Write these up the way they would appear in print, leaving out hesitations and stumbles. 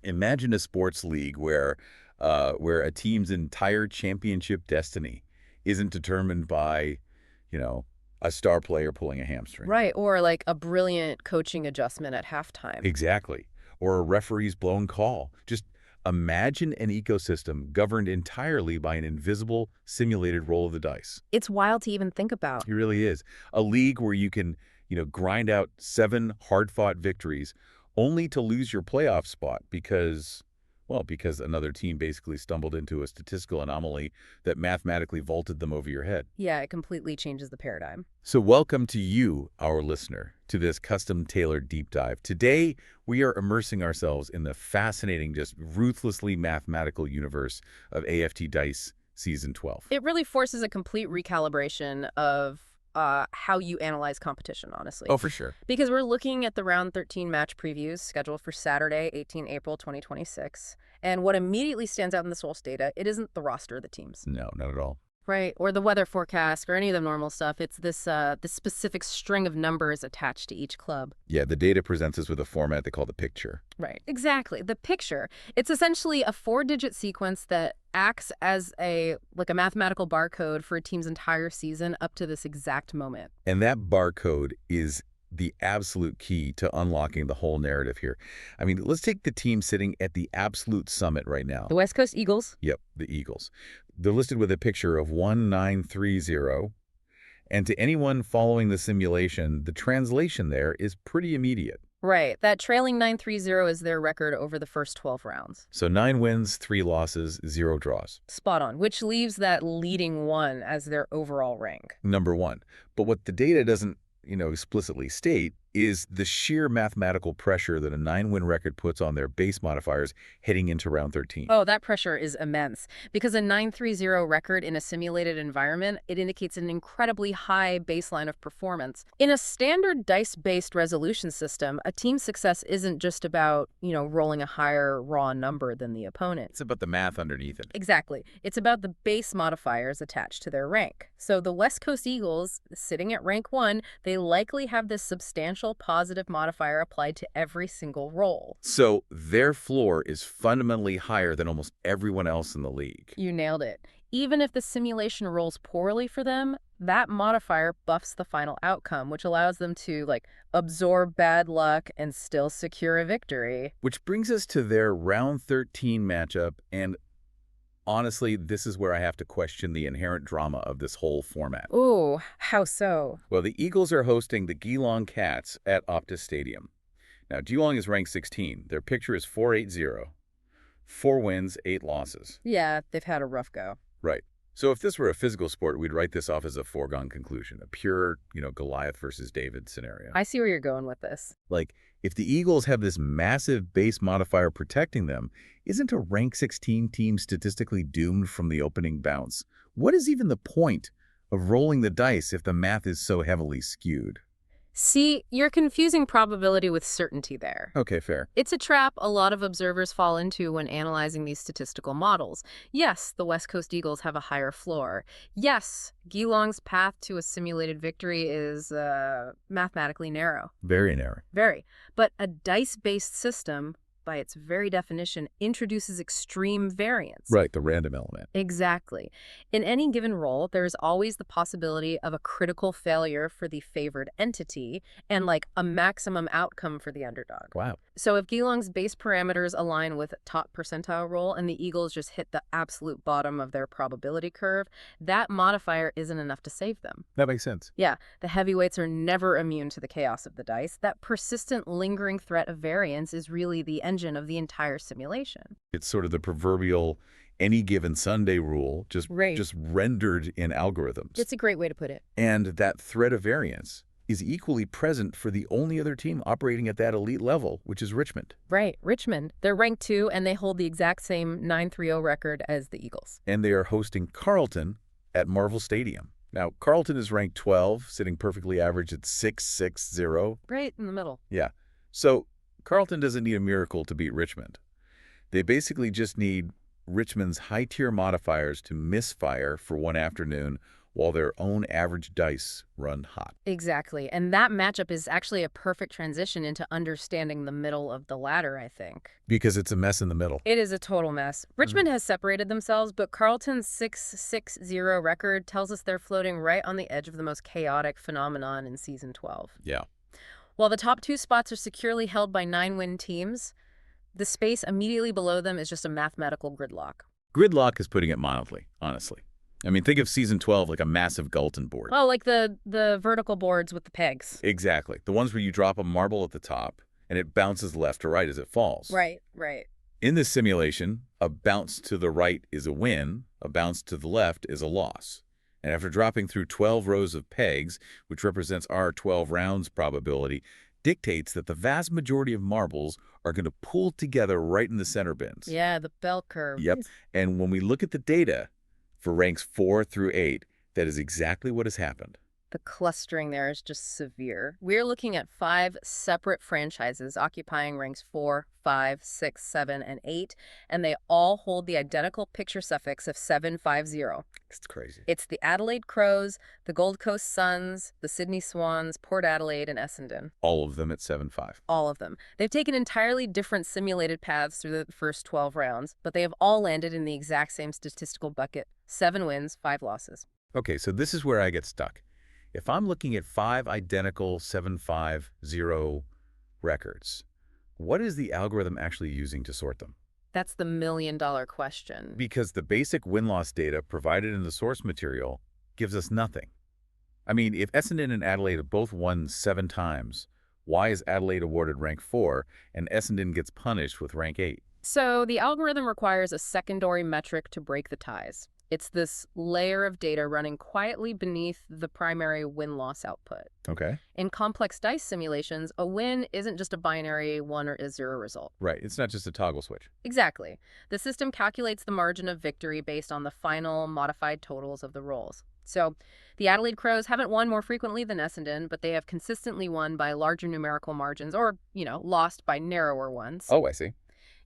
Imagine a sports league where a team's entire championship destiny isn't determined by, you know, a star player pulling a hamstring. Right, or like a brilliant coaching adjustment at halftime. Exactly. Or a referee's blown call. Just imagine an ecosystem governed entirely by an invisible, simulated roll of the dice. It's wild to even think about. It really is. A league where you can, grind out 7 hard-fought victories only to lose your playoff spot because another team basically stumbled into a statistical anomaly that mathematically vaulted them over your head. Yeah, it completely changes the paradigm. So welcome to you, our listener, to this custom-tailored deep dive. Today, we are immersing ourselves in the fascinating, just ruthlessly mathematical universe of AFT Dice Season 12. It really forces a complete recalibration of how you analyze competition, honestly. Oh, for sure. Because we're looking at the round 13 match previews scheduled for Saturday, 18 April 2026. And what immediately stands out in the source data, it isn't the roster of the teams. No, not at all. Right, or the weather forecast, or any of the normal stuff. It's this specific string of numbers attached to each club. Yeah, the data presents us with a format they call the picture. Right, exactly. The picture. It's essentially a 4-digit sequence that acts as a mathematical barcode for a team's entire season up to this exact moment. And that barcode is the absolute key to unlocking the whole narrative here. I mean, let's take the team sitting at the absolute summit right now. The West Coast Eagles? Yep, the Eagles. They're listed with a picture of 1930, and to anyone following the simulation, the translation there is pretty immediate. Right. That trailing 930 is their record over the first 12 rounds. So 9 wins, 3 losses, 0 draws. Spot on, which leaves that leading one as their overall rank. Number 1. But what the data doesn't, explicitly state is the sheer mathematical pressure that a 9-win record puts on their base modifiers heading into round 13. Oh, that pressure is immense. Because a 930 record in a simulated environment, it indicates an incredibly high baseline of performance. In a standard dice-based resolution system, a team's success isn't just about, rolling a higher raw number than the opponent. It's about the math underneath it. Exactly. It's about the base modifiers attached to their rank. So the West Coast Eagles, sitting at rank 1, they likely have this substantial positive modifier applied to every single roll. So their floor is fundamentally higher than almost everyone else in the league. You nailed it. Even if the simulation rolls poorly for them, that modifier buffs the final outcome, which allows them to, absorb bad luck and still secure a victory. Which brings us to their round 13 matchup, and honestly, this is where I have to question the inherent drama of this whole format. Ooh, how so? Well, the Eagles are hosting the Geelong Cats at Optus Stadium. Now, Geelong is ranked 16. Their picture is 480. 4 wins, 8 losses. Yeah, they've had a rough go. Right. So if this were a physical sport, we'd write this off as a foregone conclusion, a pure, Goliath versus David scenario. I see where you're going with this. If the Eagles have this massive base modifier protecting them, isn't a rank 16 team statistically doomed from the opening bounce? What is even the point of rolling the dice if the math is so heavily skewed? See, you're confusing probability with certainty there. Okay, fair. It's a trap a lot of observers fall into when analyzing these statistical models. Yes, the West Coast Eagles have a higher floor. Yes, Geelong's path to a simulated victory is mathematically narrow. Very narrow. Very. But a dice-based system, by its very definition, introduces extreme variance. Right, the random element. Exactly. In any given roll, there's always the possibility of a critical failure for the favored entity and a maximum outcome for the underdog. Wow. So if Geelong's base parameters align with top percentile roll and the Eagles just hit the absolute bottom of their probability curve, that modifier isn't enough to save them. That makes sense. Yeah, the heavyweights are never immune to the chaos of the dice. That persistent, lingering threat of variance is really the engine of the entire simulation. It's sort of the proverbial any given Sunday rule, just rendered in algorithms. It's a great way to put it. And that threat of variance is equally present for the only other team operating at that elite level, which is Richmond. Right, Richmond. They're ranked 2, and they hold the exact same 930 record as the Eagles. And they are hosting Carlton at Marvel Stadium. Now, Carlton is ranked 12, sitting perfectly average at 660. Right in the middle. Yeah. So Carlton doesn't need a miracle to beat Richmond. They basically just need Richmond's high-tier modifiers to misfire for one afternoon while their own average dice run hot. Exactly. And that matchup is actually a perfect transition into understanding the middle of the ladder, I think. Because it's a mess in the middle. It is a total mess. Richmond has separated themselves, but Carlton's 6-6-0 record tells us they're floating right on the edge of the most chaotic phenomenon in Season 12. Yeah. While the top 2 spots are securely held by 9-win teams, the space immediately below them is just a mathematical gridlock. Gridlock is putting it mildly, honestly. I mean, think of Season 12 like a massive Galton board. Oh, like the vertical boards with the pegs. Exactly. The ones where you drop a marble at the top, and it bounces left or right as it falls. Right, right. In this simulation, a bounce to the right is a win, a bounce to the left is a loss. And after dropping through 12 rows of pegs, which represents our 12 rounds probability, dictates that the vast majority of marbles are going to pool together right in the center bins. Yeah, the bell curve. Yep. And when we look at the data for ranks 4 through 8, that is exactly what has happened. The clustering there is just severe. We're looking at 5 separate franchises occupying ranks 4, 5, 6, 7, and 8, and they all hold the identical picture suffix of 750. It's crazy. It's the Adelaide Crows, the Gold Coast Suns, the Sydney Swans, Port Adelaide, and Essendon. All of them at 7-5. All of them. They've taken entirely different simulated paths through the first 12 rounds, but they have all landed in the exact same statistical bucket: 7 wins, 5 losses. Okay, so this is where I get stuck. If I'm looking at 5 identical 750 records, what is the algorithm actually using to sort them? That's the million-dollar question. Because the basic win-loss data provided in the source material gives us nothing. I mean, if Essendon and Adelaide have both won 7 times, why is Adelaide awarded rank 4 and Essendon gets punished with rank 8? So the algorithm requires a secondary metric to break the ties. It's this layer of data running quietly beneath the primary win-loss output. Okay. In complex dice simulations, a win isn't just a binary 1 or a 0 result. Right. It's not just a toggle switch. Exactly. The system calculates the margin of victory based on the final modified totals of the rolls. So the Adelaide Crows haven't won more frequently than Essendon, but they have consistently won by larger numerical margins or, lost by narrower ones. Oh, I see.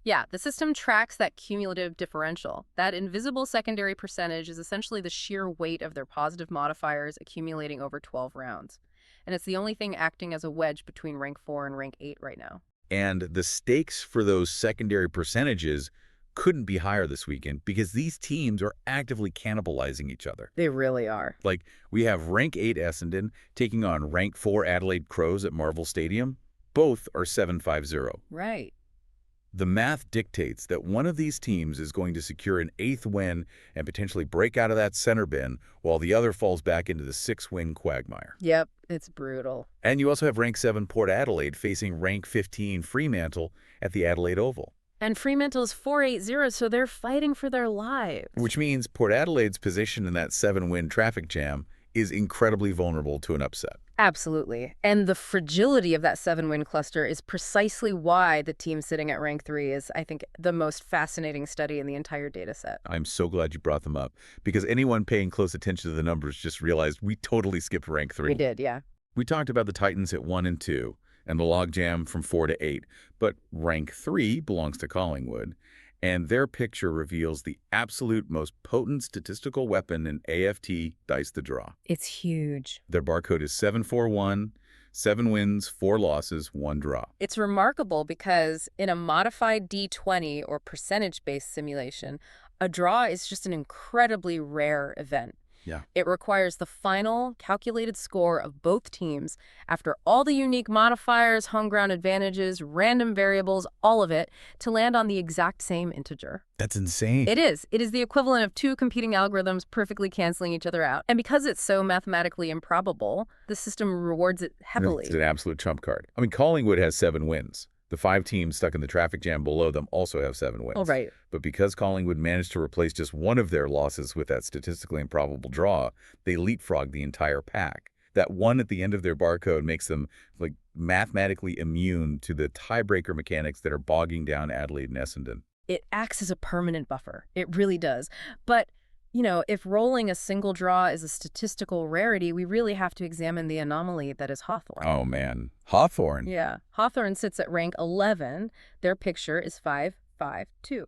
Yeah, the system tracks that cumulative differential. That invisible secondary percentage is essentially the sheer weight of their positive modifiers accumulating over 12 rounds. And it's the only thing acting as a wedge between rank 4 and rank 8 right now. And the stakes for those secondary percentages couldn't be higher this weekend because these teams are actively cannibalizing each other. They really are. Like, we have rank 8 Essendon taking on rank 4 Adelaide Crows at Marvel Stadium. Both are 750. Right. The math dictates that one of these teams is going to secure an 8th win and potentially break out of that center bin, while the other falls back into the 6-win quagmire. Yep, it's brutal. And you also have rank 7 Port Adelaide facing rank 15 Fremantle at the Adelaide Oval. And Fremantle's 480, so they're fighting for their lives. Which means Port Adelaide's position in that 7-win traffic jam is incredibly vulnerable to an upset. Absolutely. And the fragility of that 7-win cluster is precisely why the team sitting at rank 3 is, I think, the most fascinating study in the entire data set. I'm so glad you brought them up, because anyone paying close attention to the numbers just realized we totally skipped rank 3. We did, yeah. We talked about the Titans at 1 and 2, and the logjam from 4 to 8, but rank 3 belongs to Collingwood, and their picture reveals the absolute most potent statistical weapon in AFT Dice the Draw. It's huge. Their barcode is 741, 7 wins, 4 losses, 1 draw. It's remarkable because in a modified D20 or percentage-based simulation, a draw is just an incredibly rare event. Yeah. It requires the final calculated score of both teams after all the unique modifiers, home ground advantages, random variables, all of it, to land on the exact same integer. That's insane. It is. It is the equivalent of 2 competing algorithms perfectly canceling each other out. And because it's so mathematically improbable, the system rewards it heavily. It's an absolute trump card. I mean, Collingwood has 7 wins. The 5 teams stuck in the traffic jam below them also have 7 wins. Oh, right. But because Collingwood managed to replace just one of their losses with that statistically improbable draw, they leapfrogged the entire pack. That one at the end of their barcode makes them mathematically immune to the tiebreaker mechanics that are bogging down Adelaide and Essendon. It acts as a permanent buffer. It really does. But if rolling a single draw is a statistical rarity, we really have to examine the anomaly that is Hawthorn. Oh, man. Hawthorn? Yeah. Hawthorn sits at rank 11. Their picture is 5-5-2.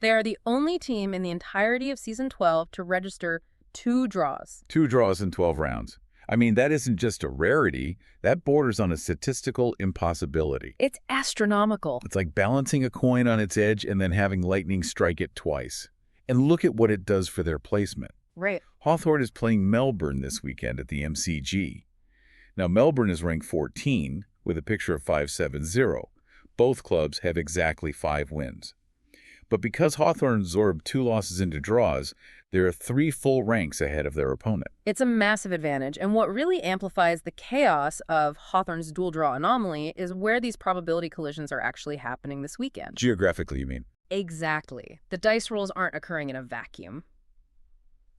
They are the only team in the entirety of Season 12 to register 2 draws. 2 draws in 12 rounds. I mean, that isn't just a rarity. That borders on a statistical impossibility. It's astronomical. It's like balancing a coin on its edge and then having lightning strike it twice. And look at what it does for their placement. Right. Hawthorn is playing Melbourne this weekend at the MCG. Now, Melbourne is ranked 14 with a picture of 5-7-0. Both clubs have exactly 5 wins. But because Hawthorn absorbed 2 losses into draws, there are 3 full ranks ahead of their opponent. It's a massive advantage, and what really amplifies the chaos of Hawthorn's dual draw anomaly is where these probability collisions are actually happening this weekend. Geographically, you mean? Exactly. The dice rolls aren't occurring in a vacuum.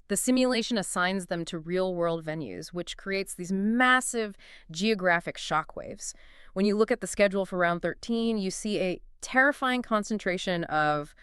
The simulation assigns them to real-world venues, which creates these massive geographic shockwaves. When you look at the schedule for round 13, you see a terrifying concentration of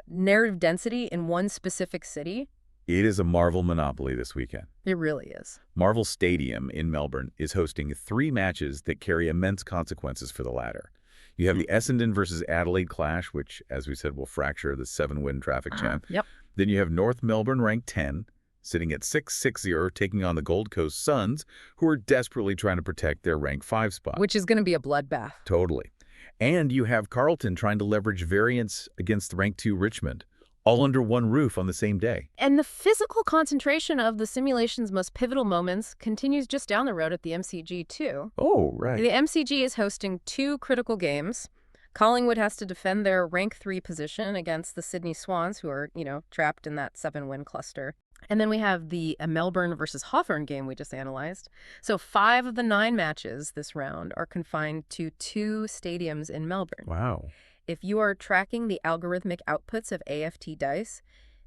narrative density in one specific city. It is a Marvel monopoly this weekend. It really is. Marvel Stadium in Melbourne is hosting 3 matches that carry immense consequences for the latter. You have the Essendon versus Adelaide clash, which, as we said, will fracture the 7-win traffic jam. Yep. Then you have North Melbourne ranked 10, sitting at 6-6-0, taking on the Gold Coast Suns, who are desperately trying to protect their rank 5 spot. Which is going to be a bloodbath. Totally. And you have Carlton trying to leverage variance against rank 2 Richmond, all under one roof on the same day. And the physical concentration of the simulation's most pivotal moments continues just down the road at the MCG, too. Oh, right. The MCG is hosting 2 critical games. Collingwood has to defend their rank 3 position against the Sydney Swans, who are, trapped in that 7-win cluster. And then we have the Melbourne versus Hawthorn game we just analyzed. So 5 of the 9 matches this round are confined to 2 stadiums in Melbourne. Wow. If you are tracking the algorithmic outputs of AFT Dice,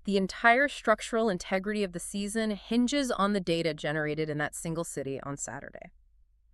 the entire structural integrity of the season hinges on the data generated in that single city on Saturday.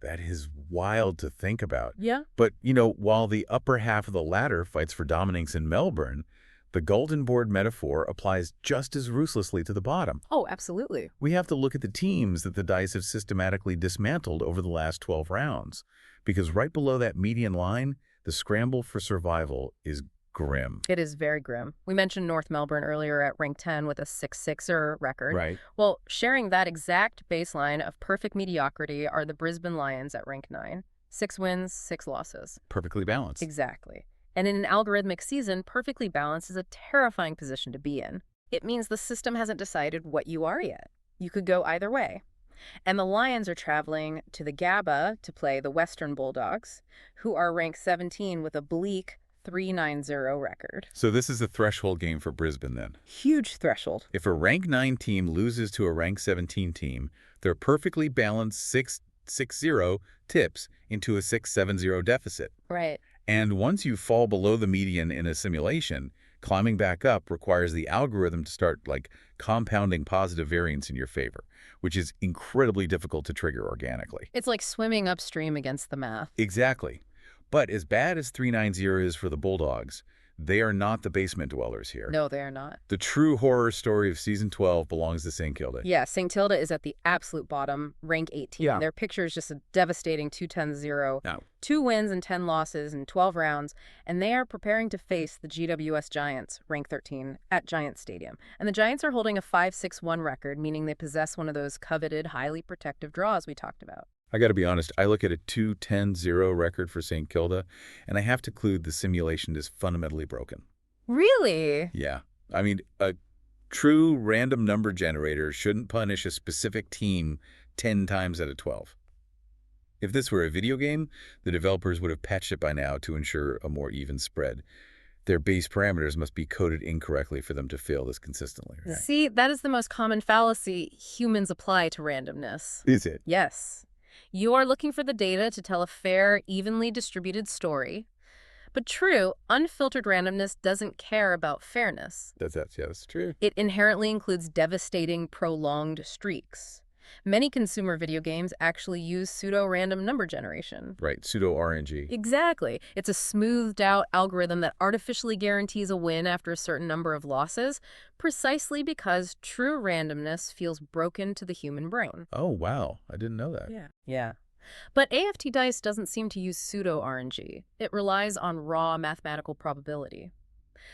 That is wild to think about. Yeah. But, while the upper half of the ladder fights for dominance in Melbourne, the golden board metaphor applies just as ruthlessly to the bottom. Oh, absolutely. We have to look at the teams that the dice have systematically dismantled over the last 12 rounds, because right below that median line, the scramble for survival is grim. It is very grim. We mentioned North Melbourne earlier at rank 10 with a 6-6er record. Right. Well, sharing that exact baseline of perfect mediocrity are the Brisbane Lions at rank 9. 6 wins, 6 losses. Perfectly balanced. Exactly. And in an algorithmic season, perfectly balanced is a terrifying position to be in. It means the system hasn't decided what you are yet. You could go either way. And the Lions are traveling to the Gabba to play the Western Bulldogs, who are ranked 17 with a bleak 3-9-0 record. So this is a threshold game for Brisbane then. Huge threshold. If a rank 9 team loses to a rank 17 team, their perfectly balanced 6-6-0 tips into a 6-7-0 deficit. Right. And once you fall below the median in a simulation, climbing back up requires the algorithm to start compounding positive variance in your favor, which is incredibly difficult to trigger organically. It's like swimming upstream against the math. Exactly. But as bad as 3-9-0 is for the Bulldogs, they are not the basement dwellers here. No, they are not. The true horror story of Season 12 belongs to St. Kilda. Yeah, St. Kilda is at the absolute bottom, rank 18. Yeah. Their picture is just a devastating 2-10-0. Now, 2 wins and 10 losses in 12 rounds, and they are preparing to face the GWS Giants, rank 13, at Giants Stadium. And the Giants are holding a 5-6-1 record, meaning they possess one of those coveted, highly protective draws we talked about. I got to be honest, I look at a 2-10-0 record for St. Kilda, and I have to conclude the simulation is fundamentally broken. Really? Yeah. I mean, a true random number generator shouldn't punish a specific team 10 times out of 12. If this were a video game, the developers would have patched it by now to ensure a more even spread. Their base parameters must be coded incorrectly for them to fail this consistently. Right? See, that is the most common fallacy humans apply to randomness. Is it? Yes. You are looking for the data to tell a fair, evenly distributed story. But true, unfiltered randomness doesn't care about fairness. That's true. It inherently includes devastating, prolonged streaks. Many consumer video games actually use pseudo-random number generation. Right, pseudo-RNG. Exactly. It's a smoothed-out algorithm that artificially guarantees a win after a certain number of losses, precisely because true randomness feels broken to the human brain. Oh, wow. I didn't know that. Yeah. But AFT Dice doesn't seem to use pseudo-RNG. It relies on raw mathematical probability.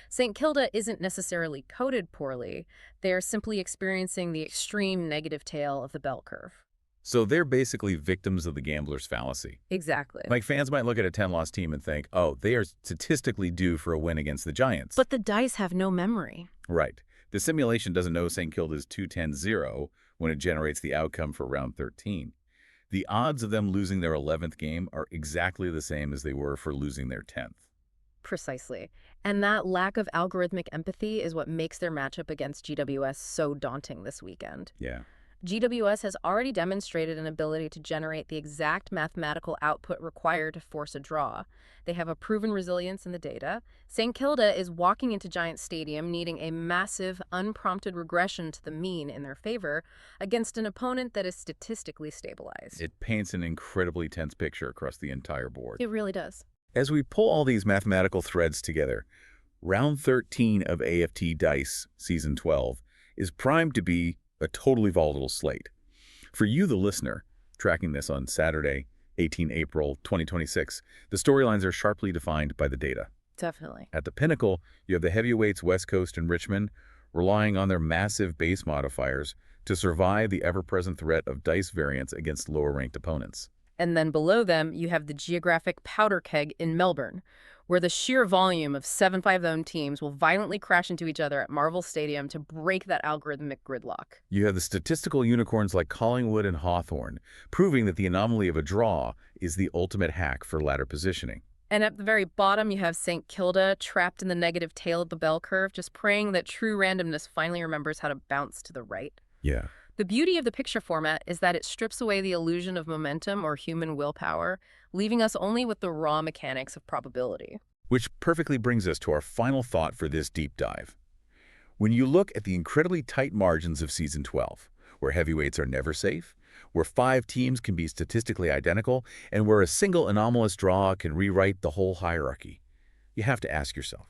St. Kilda isn't necessarily coded poorly. They are simply experiencing the extreme negative tail of the bell curve. So they're basically victims of the gambler's fallacy. Exactly. Like, fans might look at a 10-loss team and think, oh, they are statistically due for a win against the Giants. But the dice have no memory. Right. The simulation doesn't know St. Kilda's 2-10-0 when it generates the outcome for round 13. The odds of them losing their 11th game are exactly the same as they were for losing their 10th. Precisely. And that lack of algorithmic empathy is what makes their matchup against GWS so daunting this weekend. Yeah. GWS has already demonstrated an ability to generate the exact mathematical output required to force a draw. They have a proven resilience in the data. St. Kilda is walking into Giant Stadium needing a massive, unprompted regression to the mean in their favor against an opponent that is statistically stabilized. It paints an incredibly tense picture across the entire board. It really does. As we pull all these mathematical threads together, round 13 of AFT Dice Season 12 is primed to be a totally volatile slate. For you, the listener, tracking this on Saturday, 18 April 2026, the storylines are sharply defined by the data. Definitely. At the pinnacle, you have the heavyweights West Coast and Richmond relying on their massive base modifiers to survive the ever-present threat of dice variance against lower-ranked opponents. And then below them, you have the geographic powder keg in Melbourne, where the sheer volume of 7-5 teams will violently crash into each other at Marvel Stadium to break that algorithmic gridlock. You have the statistical unicorns like Collingwood and Hawthorn, proving that the anomaly of a draw is the ultimate hack for ladder positioning. And at the very bottom, you have St. Kilda trapped in the negative tail of the bell curve, just praying that true randomness finally remembers how to bounce to the right. Yeah. The beauty of the picture format is that it strips away the illusion of momentum or human willpower, leaving us only with the raw mechanics of probability. Which perfectly brings us to our final thought for this deep dive. When you look at the incredibly tight margins of Season 12, where heavyweights are never safe, where 5 teams can be statistically identical, and where a single anomalous draw can rewrite the whole hierarchy, you have to ask yourself,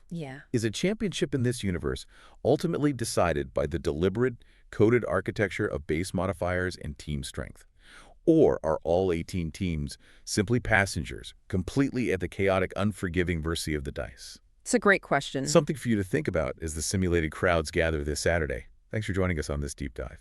is a championship in this universe ultimately decided by the deliberate, coded architecture of base modifiers and team strength? Or are all 18 teams simply passengers, completely at the chaotic, unforgiving mercy of the dice? It's a great question. Something for you to think about as the simulated crowds gather this Saturday. Thanks for joining us on this deep dive.